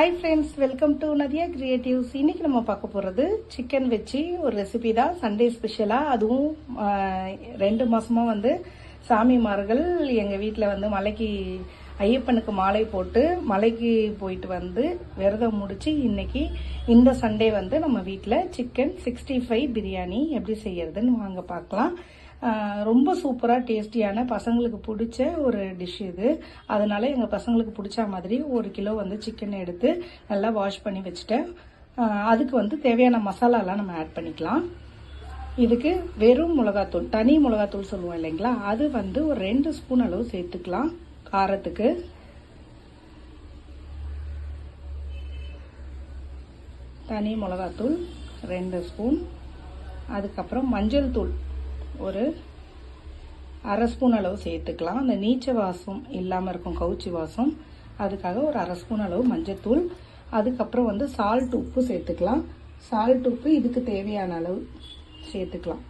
Hi friends, welcome to Nadhiya creatives. இன்னைக்கு நம்ம பார்க்க போகிறது சிக்கன் வச்சு ஒரு ரெசிபி தான். சண்டே ஸ்பெஷலாக, அதுவும் 2 மாதமாக வந்து சாமிமார்கள் எங்கள் வீட்டில் வந்து மலைக்கு ஐயப்பனுக்கு மாலை போட்டு மலைக்கு போயிட்டு வந்து விரதம் முடித்து இன்னைக்கு இந்த சண்டே வந்து நம்ம வீட்டில் சிக்கன் 65 பிரியாணி எப்படி செய்யறதுன்னு வாங்க பார்க்கலாம். ரொம்ப சூப்பராக டேஸ்டியான பசங்களுக்கு பிடிச்ச ஒரு டிஷ் இது. அதனால எங்கள் பசங்களுக்கு பிடிச்ச மாதிரி 1 கிலோ வந்து சிக்கன் எடுத்து நல்லா வாஷ் பண்ணி வச்சுட்டேன். அதுக்கு வந்து தேவையான மசாலாலாம் நம்ம ஆட் பண்ணிக்கலாம். இதுக்கு வெறும் மிளகாத்தூள், தனி மிளகாத்தூள் சொல்லுவோம் இல்லைங்களா, அது வந்து ஒரு 2 ஸ்பூன் அளவு சேர்த்துக்கலாம் காரத்துக்கு. தனி மிளகாத்தூள் 2 ஸ்பூன். அதுக்கப்புறம் மஞ்சள் தூள் ஒரு 1/2 ஸ்பூன் அளவு சேர்த்துக்கலாம். அந்த நீச்ச வாசம் இல்லாமல் இருக்கும், கவுச்சி வாசம், அதுக்காக ஒரு 1/2 ஸ்பூன் அளவு மஞ்சத்தூள். அதுக்கப்புறம் வந்து சால்ட், உப்பு சேர்த்துக்கலாம். சால்ட், உப்பு இதுக்கு தேவையான அளவு சேர்த்துக்கலாம்.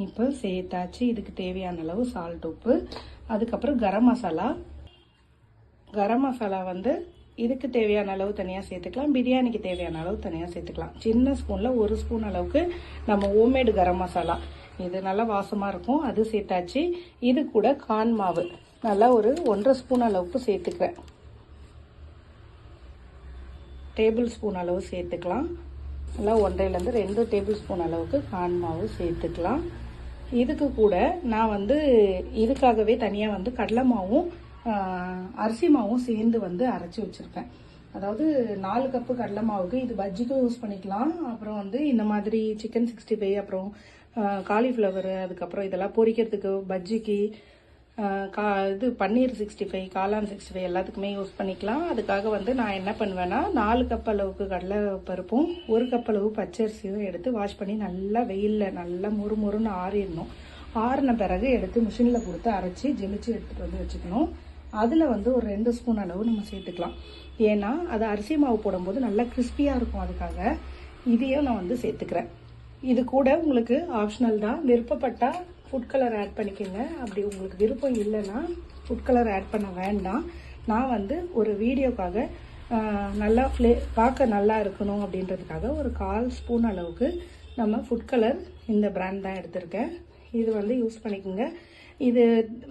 இப்போ சேர்த்தாச்சு இதுக்கு தேவையான அளவு சால்ட், உப்பு. அதுக்கப்புறம் கரம் மசாலா வந்து இதுக்கு தேவையான அளவு தனியாக சேர்த்துக்கலாம், பிரியாணிக்கு தேவையான அளவு தனியாக சேர்த்துக்கலாம். சின்ன ஸ்பூனில் 1 ஸ்பூன் அளவுக்கு நம்ம ஹோம்மேடு கரம் மசாலா, இது நல்லா வாசமாக இருக்கும், அது சேர்த்தாச்சு. இது கூட கார்ன் மாவு நல்லா ஒரு 1.5 ஸ்பூன் அளவுக்கு சேர்த்துக்கிறேன். டேபிள் ஸ்பூன் அளவு சேர்த்துக்கலாம். நல்லா 1.5லேருந்து 2 டேபிள் ஸ்பூன் அளவுக்கு கார்ன் மாவு சேர்த்துக்கலாம். இதுக்கு கூட நான் வந்து இதுக்காகவே தனியாக வந்து கடலை மாவும் அரிசி மாவும் சேர்ந்து வந்து அரைச்சி வச்சுருக்கேன். அதாவது 4 கப்பு கடலை மாவுக்கு இது பஜ்ஜிக்கும் யூஸ் பண்ணிக்கலாம். அப்புறம் வந்து இந்த மாதிரி சிக்கன் 65, அப்புறம் காலிஃப்ளவர், அதுக்கப்புறம் இதெல்லாம் பொரிக்கிறதுக்கு பஜ்ஜிக்கு, இது பன்னீர் 65, காளான் 65 எல்லாத்துக்குமே யூஸ் பண்ணிக்கலாம். அதுக்காக வந்து நான் என்ன பண்ணுவேன்னா 4 கப் அளவுக்கு கடலை பருப்பும் 1 கப் அளவு பச்சரிசியும் எடுத்து வாஷ் பண்ணி நல்லா வெயிலில் நல்லா முறுமுறுன்னு ஆறிடணும். ஆறின பிறகு எடுத்து மிஷினில் கொடுத்து அரைச்சி ஜெலிச்சு எடுத்துகிட்டு வந்து வச்சுக்கணும். அதில் வந்து ஒரு 2 ஸ்பூன் அளவு நம்ம சேர்த்துக்கலாம். ஏன்னா அது அரிசி மாவு போடும்போது நல்லா கிறிஸ்பியாக இருக்கும், அதுக்காக இதையும் நான் வந்து சேர்த்துக்கிறேன். இது கூட உங்களுக்கு ஆப்ஷனல் தான், விருப்பப்பட்டால் ஃபுட் கலர் ஆட் பண்ணிக்கோங்க. அப்படி உங்களுக்கு விருப்பம் இல்லைன்னா ஃபுட் கலர் ஆட் பண்ண வேண்டாம். நான் வந்து ஒரு வீடியோக்காக நல்லா பார்க்க நல்லா இருக்கணும் அப்படின்றதுக்காக ஒரு 1/4 ஸ்பூன் அளவுக்கு நம்ம ஃபுட் கலர் இந்த பிராண்ட் தான் எடுத்திருக்கேன். இது வந்து யூஸ் பண்ணிக்கோங்க. இது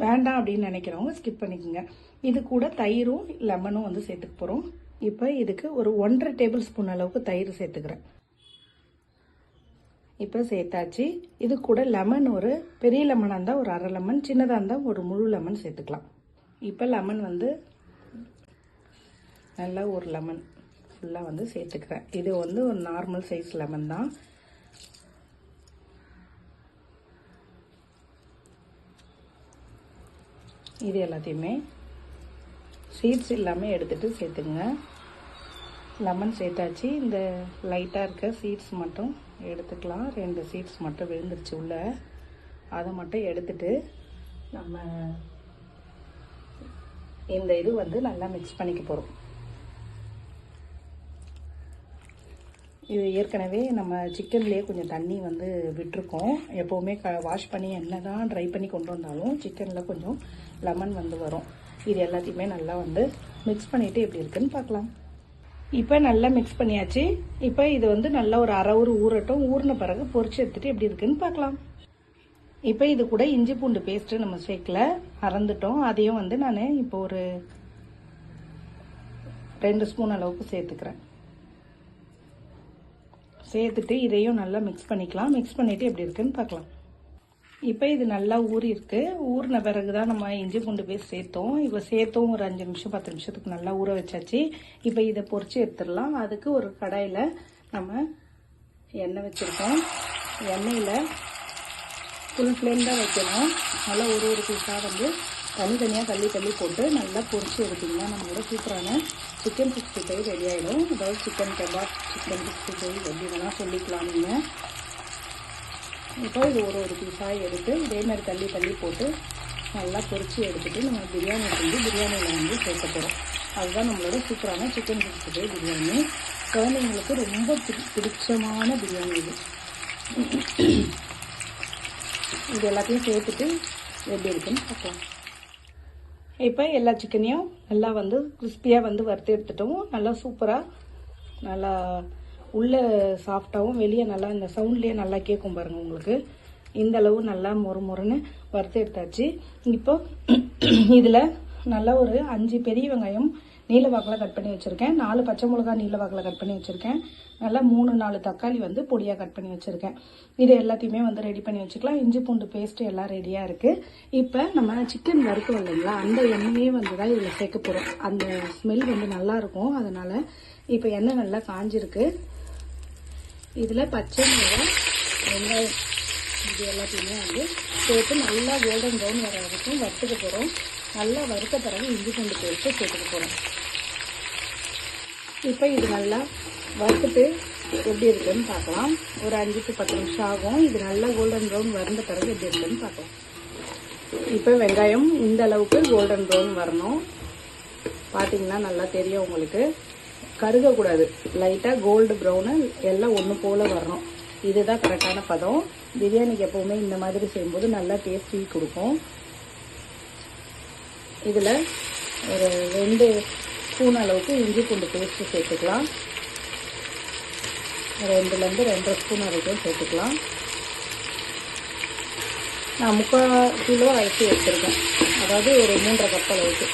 வேண்டாம் அப்படின்னு நினைக்கிறவங்க ஸ்கிப் பண்ணிக்கோங்க. இது கூட தயிரும் லெமனும் வந்து சேர்த்துக்க போகிறோம். இப்போ இதுக்கு ஒரு 1.5 டேபிள் ஸ்பூன் அளவுக்கு தயிர் சேர்த்துக்கிறேன். இப்போ சேர்த்தாச்சு. இது கூட லெமன், ஒரு பெரிய லெமனாக இருந்தால் ஒரு 1/2 லெமன், சின்னதாக இருந்தால் ஒரு முழு லெமன் சேர்த்துக்கலாம். இப்போ லெமன் வந்து நல்லா ஒரு லெமன் ஃபுல்லாக வந்து சேர்த்துக்கிறேன். இது வந்து ஒரு நார்மல் சைஸ் லெமன் தான். இது எல்லாத்தையுமே சீட்ஸ் இல்லாமல் எடுத்துகிட்டு சேர்த்துங்க. லெமன் சேர்த்தாச்சு. இந்த லைட்டாக இருக்க சீட்ஸ் மட்டும் எடுத்துக்கலாம். 2 சீட்ஸ் மட்டும் விழுந்துருச்சு உள்ள, அதை மட்டும் எடுத்துட்டு நம்ம இந்த இது வந்து நல்லா மிக்ஸ் பண்ணிக்க போகிறோம். இது ஏற்கனவே நம்ம சிக்கன்லேயே கொஞ்சம் தண்ணி வந்து விட்டுருக்கோம். எப்போவுமே வாஷ் பண்ணி என்ன தான் ட்ரை பண்ணி கொண்டு வந்தாலும் சிக்கனில் கொஞ்சம் லெமன் வந்து வரும். இது எல்லாத்தையுமே நல்லா வந்து மிக்ஸ் பண்ணிவிட்டு எப்படி இருக்குன்னு பார்க்கலாம். இப்போ நல்லா மிக்ஸ் பண்ணியாச்சு. இப்போ இது வந்து நல்லா ஒரு அரை ஊர் ஊறட்டும். ஊறின பிறகு பொரிச்சு எடுத்துகிட்டு எப்படி இருக்குன்னு பார்க்கலாம். இப்போ இது கூட இஞ்சி பூண்டு பேஸ்ட்டு நம்ம சேர்க்கல, மறந்துட்டோம். அதையும் வந்து நான் இப்போ ஒரு 2 ஸ்பூன் அளவுக்கு சேர்த்துக்கிறேன். சேர்த்துட்டு இதையும் நல்லா மிக்ஸ் பண்ணிக்கலாம். மிக்ஸ் பண்ணிவிட்டு எப்படி இருக்குன்னு பார்க்கலாம். இப்போ இது நல்லா ஊறி இருக்கு. ஊறின பிறகு தான் நம்ம இஞ்சி பூண்டு பேஸ்ட் சேர்த்தோம். இப்போ சேர்த்தோம் ஒரு 5 நிமிஷம் 10 நிமிஷத்துக்கு நல்லா ஊற வச்சாச்சு. இப்போ இதை பொரிச்சு எடுத்துடலாம். அதுக்கு ஒரு கடாயில் நம்ம எண்ணெய் வச்சுருக்கோம். எண்ணெயில் ஃபுல் ஃப்ளேம் தான் வைக்கணும். நல்லா ஒரு பீஸாக வந்து தனித்தனியாக தள்ளி போட்டு நல்லா பொரிச்சு எடுத்திங்கன்னா நம்மளோட சூப்பரான சிக்கன் 65 ரெடி ஆகிடும். அதாவது சிக்கன் கபாப், சிக்கன் 65 எப்படி வேணால் சொல்லிக்கலாம் நீங்கள். இப்போ இது ஒரு பீஸாக எடுத்து இதே மாதிரி தள்ளி போட்டு நல்லா பொரிச்சு எடுத்துகிட்டு நம்ம பிரியாணி செஞ்சு பிரியாணியில் வந்து சேர்க்க போகிறோம். அதுதான் நம்மளோட சூப்பரான சிக்கன் 65 பிரியாணி. குழந்தைங்களுக்கு ரொம்ப பிடிச்சமான பிரியாணி இது. இது எல்லாத்தையும் சேர்த்துட்டு எப்படி இருக்குன்னு பார்க்கலாம். இப்போ எல்லா சிக்கனையும் நல்லா வந்து கிறிஸ்பியாக வந்து வறுத்து எடுத்துட்டோம். நல்லா சூப்பராக நல்லா உள்ளே சாஃப்டாகவும் வெளியே நல்லா இந்த சவுண்ட்லேயே நல்லா கேட்கும் பாருங்கள் உங்களுக்கு. இந்த அளவு நல்லா மொறுன்னு வறுத்து எடுத்தாச்சு. இப்போ இதில் நல்லா ஒரு 5 பெரிய வெங்காயம் நீல வாக்கில் கட் பண்ணி வச்சுருக்கேன். 4 பச்சை மிளகா நீல வாக்கில் கட் பண்ணி வச்சுருக்கேன். நல்லா 3-4 தக்காளி வந்து பொடியாக கட் பண்ணி வச்சுருக்கேன். இது எல்லாத்தையுமே வந்து ரெடி பண்ணி வச்சுக்கலாம். இஞ்சி பூண்டு பேஸ்ட்டு எல்லாம் ரெடியாக இருக்குது. இப்போ நம்ம சிக்கன் வறுக்கணும் இல்லைங்களா, அந்த எண்ணெயே வந்து தான் இதில் சேர்க்க போகிறோம். அந்த ஸ்மெல் வந்து நல்லாயிருக்கும். அதனால் இப்போ எண்ணெய் நல்லா காஞ்சிருக்கு. இதில் பச்சை மிளகா வெங்காயம் இது எல்லாத்தையுமே வந்து சேர்த்து நல்லா கோல்டன் ப்ரௌன் வர வரைக்கும் வறுத்துக்க போகிறோம். நல்லா வறுத்த பிறகு இஞ்சி பூண்டு பேஸ்ட்டு சேர்த்துக்க போகிறோம். இப்போ இது நல்லா வறுத்துட்டு எப்படி இருக்குன்னு பார்க்கலாம். ஒரு 5 to 10 நிமிஷம் ஆகும். இது நல்லா கோல்டன் ப்ரௌன் வறந்த பிறகு எப்படி இருக்குன்னு பார்க்கலாம். இப்போ வெங்காயம் இந்த அளவுக்கு கோல்டன் ப்ரௌன் வரணும். பார்த்தீங்கன்னா நல்லா தெரியும் உங்களுக்கு. கருகக்கூடாது, லைட்டாக கோல்டு ப்ரௌனு எல்லாம் ஒன்று போல் வரணும். இதுதான் கரெக்டான பதம். பிரியாணிக்கு எப்போவுமே இந்த மாதிரி செய்யும்போது நல்லா டேஸ்டி கொடுக்கும். இதில் ஒரு 2 ஸ்பூன் அளவுக்கு இஞ்சி பூண்டு பேஸ்ட்டு சேர்த்துக்கலாம். 2லேருந்து 2.5 ஸ்பூன் வரைக்கும் சேர்த்துக்கலாம். நான் 3/4 கிலோ அரிசி எடுத்துருக்கேன், அதாவது ஒரு 3.5 கப் அளவுக்கு.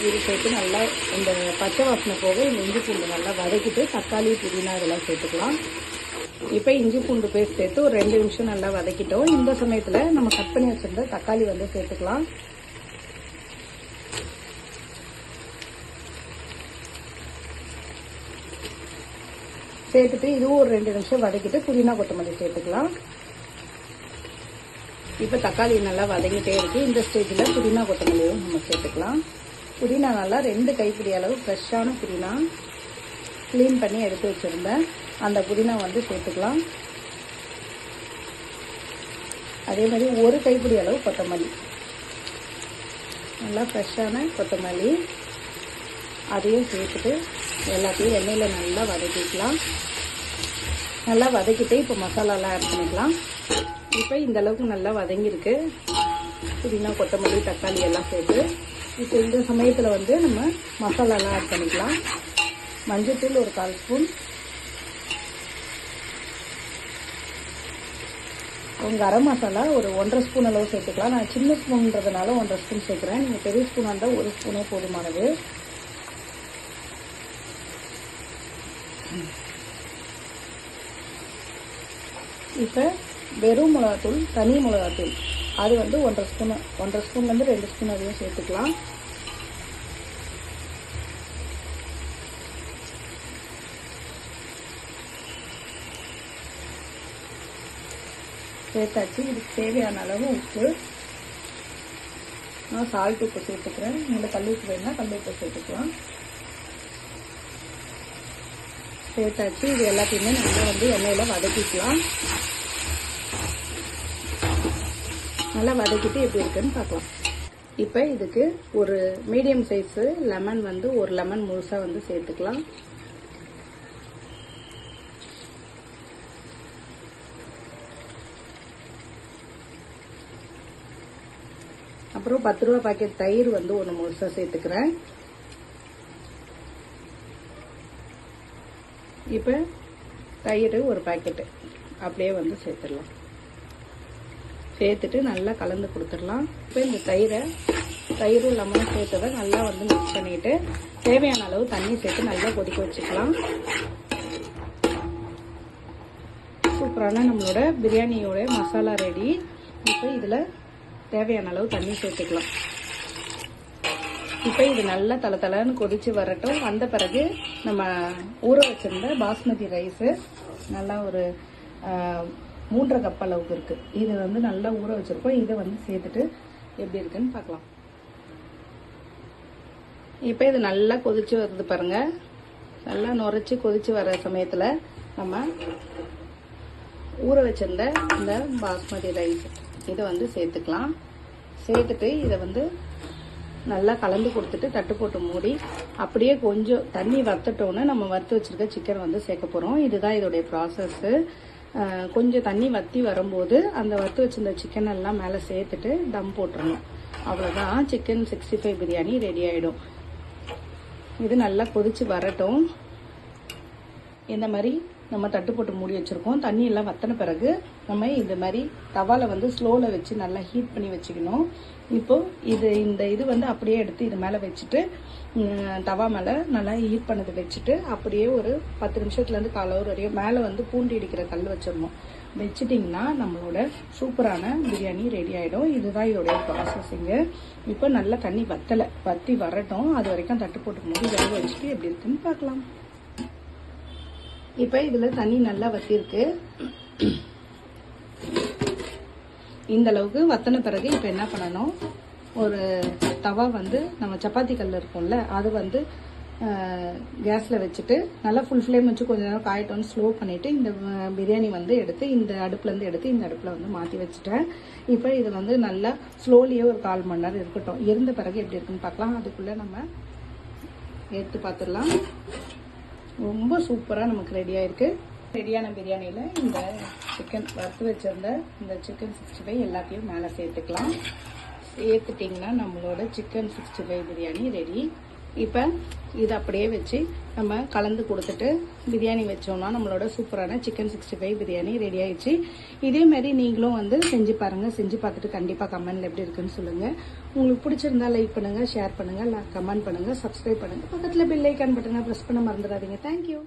இது சேர்த்து நல்லா இந்த பச்சை வாசனை போக இந்த இஞ்சி பூண்டு நல்லா வதக்கிட்டு தக்காளி புதினா இதெல்லாம் சேர்த்துக்கலாம். இப்போ இஞ்சி பூண்டு பேஸ்ட் சேர்த்து ஒரு 2 நிமிஷம் நல்லா வதக்கிட்டோம். இந்த சமயத்தில் நம்ம கட் பண்ணி வச்சுருந்த தக்காளி வந்து சேர்த்துக்கலாம். சேர்த்துட்டு இதுவும் ஒரு 2 நிமிஷம் வதக்கிட்டு புதினா கொத்தமல்லி சேர்த்துக்கலாம். இப்போ தக்காளி நல்லா வதங்கிட்டே இருக்குது. இந்த ஸ்டேஜில் புதினா கொத்தமல்லியும் நம்ம சேர்த்துக்கலாம். புதினா நல்லா 2 கைப்பிடி அளவு ஃப்ரெஷ்ஷான புதினா க்ளீன் பண்ணி எடுத்து வச்சுருந்தேன். அந்த புதினா வந்து சேர்த்துக்கலாம். அதே மாதிரி ஒரு கைப்பிடி அளவு கொத்தமல்லி, நல்லா ஃப்ரெஷ்ஷான கொத்தமல்லி அதையும் சேர்த்துட்டு எல்லாத்தையும் எண்ணெயில் நல்லா வதக்கிக்கலாம். நல்லா வதக்கிட்டு இப்போ மசாலாலாம் ஆட் பண்ணிக்கலாம். இப்போ இந்த அளவுக்கு நல்லா வதங்கியிருக்கு புதினா கொத்தமல்லி தக்காளி எல்லாம் சேர்த்து. இப்போ இந்த சமயத்தில் வந்து நம்ம மசாலாலாம் ஆட் பண்ணிக்கலாம். மஞ்சள்தூள் ஒரு 1/4 ஸ்பூன், கரம் மசாலா ஒரு 1.5 ஸ்பூன் அளவு சேர்த்துக்கலாம். நான் சின்ன ஸ்பூன்றதுனால 1.5 ஸ்பூன் சேர்க்குறேன். நீங்கள் பெரிய ஸ்பூனாக இருந்தால் 1 ஸ்பூனே போதுமானது. இப்போ வெறும் மிளகாத்தூள், தனி மிளகாத்தூள் அது வந்து 1.5 ஸ்பூன்லேருந்து 2 ஸ்பூன் அதையும் சேர்த்துக்கலாம். சேர்த்தாச்சு. இதுக்கு தேவையான அளவு உப்பு, நான் சால்ட் உப்பு சேர்த்துக்கிறேன். நீங்கள் கல் உப்பு வேணுன்னா கல் உப்பு சேர்த்துக்கலாம். சேர்த்தாச்சு. இது எல்லாத்தையுமே நல்லா வந்து எண்ணெயில் வதக்கிக்கலாம். நல்லா வதக்கிட்டு எப்படி இருக்குன்னு பார்க்கலாம். இப்போ இதுக்கு ஒரு மீடியம் சைஸு லெமன் வந்து ஒரு லெமன் முழுசாக வந்து சேர்த்துக்கலாம். அப்புறம் 10 ரூபா பாக்கெட் தயிர் வந்து 1 முழுசாக சேர்த்துக்கிறேன். இப்போ தயிர் ஒரு பாக்கெட்டு அப்படியே வந்து சேர்த்துடலாம். சேர்த்துட்டு நல்லா கலந்து கொடுத்துடலாம். இப்போ இந்த தயிரும் லெமனும் சேர்த்ததை நல்லா வந்து மிக்ஸ் பண்ணிட்டு தேவையான அளவு தண்ணி சேர்த்து நல்லா கொதிக்க வச்சுக்கலாம். சூப்பரான நம்மளோட பிரியாணியோட மசாலா ரெடி. இப்போ இதில் தேவையான அளவு தண்ணி சேர்த்துக்கலாம். இப்போ இது நல்லா தளன்னு கொதிச்சு வரட்டும். வந்த பிறகு நம்ம ஊற வச்சிருந்த பாஸ்மதி ரைஸு நல்லா ஒரு 3.5 கப் அளவுக்கு இருக்குது. இது வந்து நல்லா ஊற வச்சுருக்கோம். இதை வந்து சேர்த்துட்டு எப்படி இருக்குன்னு பார்க்கலாம். இப்போ இது நல்லா கொதிச்சு வருது பாருங்கள். நல்லா நுரைச்சி கொதிச்சு வர சமயத்தில் நம்ம ஊற வச்சிருந்த இந்த பாஸ்மதி ரைஸ் இதை வந்து சேர்த்துக்கலாம். சேர்த்துட்டு இதை வந்து நல்லா கலந்து கொடுத்துட்டு தட்டு போட்டு மூடி அப்படியே கொஞ்சம் தண்ணி வத்தட்டோன்னு நம்ம வறுத்து வச்சுருக்க சிக்கன் வந்து சேர்க்க போகிறோம். இதுதான் இதோடைய ப்ராசஸ்ஸு. கொஞ்சம் தண்ணி வற்றி வரும்போது அந்த வறுத்து வச்சுருந்த சிக்கன் எல்லாம் மேலே சேர்த்துட்டு தம் போட்டுறணும். அவ்வளோதான், சிக்கன் 65 பிரியாணி ரெடி ஆகிடும். இது நல்லா கொதிச்சு வரட்டும். இந்த மாதிரி நம்ம தட்டு போட்டு மூடி வச்சுருக்கோம். தண்ணி எல்லாம் வற்றின பிறகு நம்ம இந்த மாதிரி தவாவில் வந்து ஸ்லோவில் வச்சு நல்லா ஹீட் பண்ணி வச்சுக்கணும். இப்போது இது வந்து அப்படியே எடுத்து இது மேலே வச்சுட்டு தவா மேலே நல்லா ஹீட் பண்ணது வச்சுட்டு அப்படியே ஒரு 10 நிமிஷத்துலேருந்து 1/4 ஹவர் வரையும் மேலே வந்து பூண்டு இடிக்கிற கல் வச்சிடணும். வச்சுட்டிங்கன்னா நம்மளோட சூப்பரான பிரியாணி ரெடி ஆகிடும். இதுதான் இதோடைய ப்ராசஸிங்கு. இப்போ நல்லா தண்ணி வற்றி வரட்டும். அது வரைக்கும் தட்டு போட்டு மூடி வேக வச்சுட்டு எப்படி இருக்குன்னு பார்க்கலாம். இப்போ இதில் தண்ணி நல்லா வற்றிருக்கு. இந்த அளவுக்கு வற்றின பிறகு இப்போ என்ன பண்ணணும், ஒரு தவா வந்து நம்ம சப்பாத்தி கல் இருக்கும்ல அது வந்து கேஸில் வச்சுட்டு நல்லா ஃபுல் ஃப்ளேம் வச்சு கொஞ்ச நேரம் காயட்டோன்னு ஸ்லோ பண்ணிவிட்டு இந்த பிரியாணி வந்து எடுத்து இந்த அடுப்புலேருந்து எடுத்து இந்த அடுப்பில் வந்து மாற்றி வச்சுட்டேன். இப்போ இது வந்து நல்லா ஸ்லோலியே ஒரு 1/4 மணி நேரம் இருக்கட்டும். இருந்த பிறகு எப்படி இருக்குன்னு பார்க்கலாம். அதுக்குள்ளே நம்ம எடுத்து பார்த்துடலாம். ரொம்ப சூப்பராக நமக்கு ரெடி ஆயிருக்கு. ரெடியான பிரியாணியில் இந்த சிக்கன் வறுத்து வச்சிருந்த இந்த சிக்கன் 65 எல்லாத்தையும் மேலே சேர்த்துக்கலாம். சேர்த்துட்டிங்கன்னா நம்மளோட சிக்கன் 65 பிரியாணி ரெடி. இப்போ இதை அப்படியே வச்சு நம்ம கலந்து கொடுத்துட்டு பிரியாணி வச்சோம்னா நம்மளோட சூப்பரான சிக்கன் 65 பிரியாணி ரெடி ஆயிடுச்சு. இதேமாரி நீங்களும் வந்து செஞ்சு பாருங்கள். செஞ்சு பார்த்துட்டு கண்டிப்பாக கமெண்ட்ல எப்படி இருக்குன்னு சொல்லுங்கள். உங்களுக்கு பிடிச்சிருந்தா லைக் பண்ணுங்கள், ஷேர் பண்ணுங்கள், கமெண்ட் பண்ணுங்கள், சப்ஸ்கிரைப் பண்ணுங்கள். பக்கத்தில் பெல் ஐக்கான் பட்டனை ப்ரெஸ் பண்ண மறந்துடாதீங்க. தேங்க்யூ.